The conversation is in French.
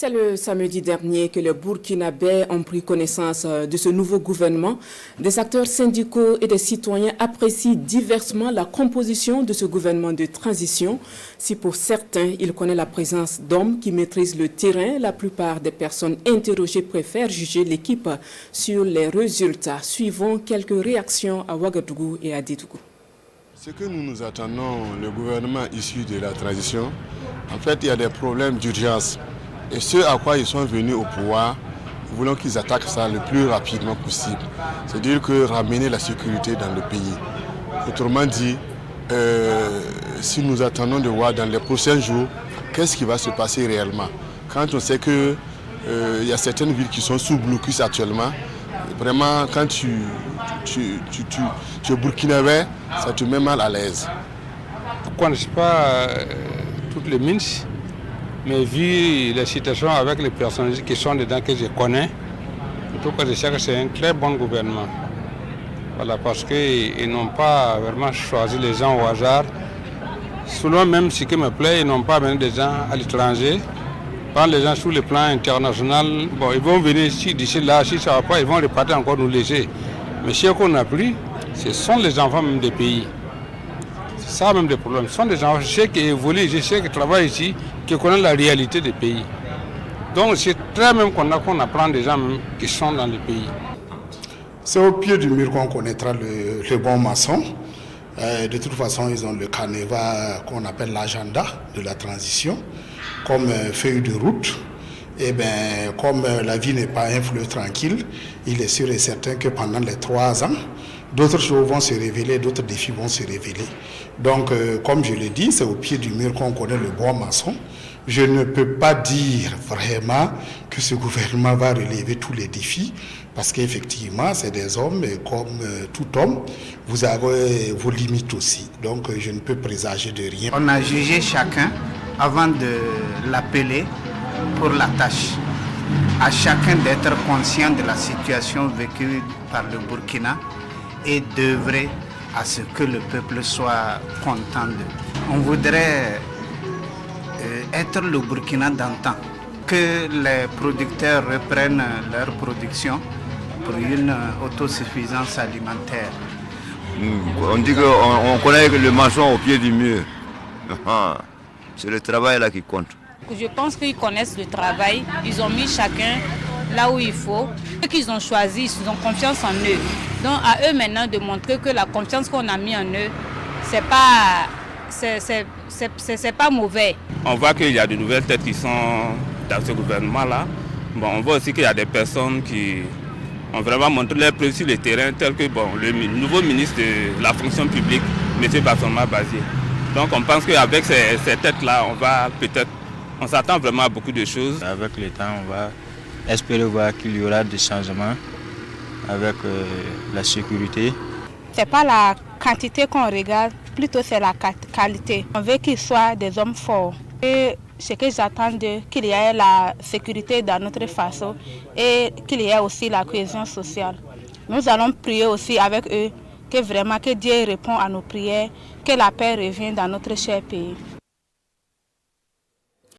C'est le samedi dernier que les Burkinabés ont pris connaissance de ce nouveau gouvernement. Des acteurs syndicaux et des citoyens apprécient diversement la composition de ce gouvernement de transition. Si pour certains, il connaît la présence d'hommes qui maîtrisent le terrain, la plupart des personnes interrogées préfèrent juger l'équipe sur les résultats. Suivons quelques réactions à Ouagadougou et à Dédougou. Ce que nous attendons, le gouvernement issu de la transition, en fait, il y a des problèmes d'urgence. Et ce à quoi ils sont venus au pouvoir, nous voulons qu'ils attaquent ça le plus rapidement possible. C'est-à-dire que ramener la sécurité dans le pays. Autrement dit, si nous attendons de voir dans les prochains jours, qu'est-ce qui va se passer réellement. Quand on sait qu'il y a certaines villes qui sont sous blocus actuellement, vraiment quand tu es burkinabé, ça te met mal à l'aise. Je ne connais pas toutes les mines. Mais vu les situations avec les personnes qui sont dedans que je connais, en tout cas je sais que c'est un très bon gouvernement. Voilà, parce qu'ils n'ont pas vraiment choisi les gens au hasard. Selon même ce qui me plaît, ils n'ont pas amené des gens à l'étranger. Prendre les gens sur le plan international, bon, ils vont venir ici, d'ici là, si ça ne va pas, ils vont repartir encore nous laisser. Mais ce qu'on a pris, ce sont les enfants même des pays. C'est ça même des problèmes. Ce sont des enfants, je sais qui évoluent, je sais qui travaillent ici, qui connaissent la réalité des pays. Donc c'est très même qu'on apprend des gens même qui sont dans le pays. C'est au pied du mur qu'on connaîtra le bon maçon. De toute façon, ils ont le carnaval qu'on appelle l'agenda de la transition, comme feuille de route. Et bien, comme la vie n'est pas un fleuve tranquille, il est sûr et certain que pendant les 3 ans, d'autres choses vont se révéler, d'autres défis vont se révéler. Donc, comme je l'ai dit, c'est au pied du mur qu'on connaît le bon maçon. Je ne peux pas dire vraiment que ce gouvernement va relever tous les défis, parce qu'effectivement, c'est des hommes, et comme tout homme, vous avez vos limites aussi. Donc, je ne peux présager de rien. On a jugé chacun avant de l'appeler pour la tâche. À chacun d'être conscient de la situation vécue par le Burkina et d'œuvrer à ce que le peuple soit content d'eux. On voudrait être le Burkina d'antan, que les producteurs reprennent leur production pour une autosuffisance alimentaire. On dit qu'on connaît le maçon au pied du mur. C'est le travail là qui compte. Je pense qu'ils connaissent le travail, ils ont mis chacun là où il faut. Ceux qu'ils ont choisi, ils ont confiance en eux. Donc à eux maintenant de montrer que la confiance qu'on a mis en eux, c'est pas mauvais. On voit qu'il y a de nouvelles têtes qui sont dans ce gouvernement-là. Bon, on voit aussi qu'il y a des personnes qui ont vraiment montré leur preuve sur le terrain, tel que le nouveau ministre de la fonction publique, M. Bassoma Bazier. Donc on pense qu'avec ces têtes-là, on s'attend vraiment à beaucoup de choses. Avec le temps, on va espérer voir qu'il y aura des changements avec la sécurité. Ce n'est pas la quantité qu'on regarde, plutôt c'est la qualité. On veut qu'ils soient des hommes forts. Et ce que j'attends d'eux, qu'il y ait la sécurité dans notre façon et qu'il y ait aussi la cohésion sociale. Nous allons prier aussi avec eux que vraiment que Dieu répond à nos prières, que la paix revienne dans notre cher pays.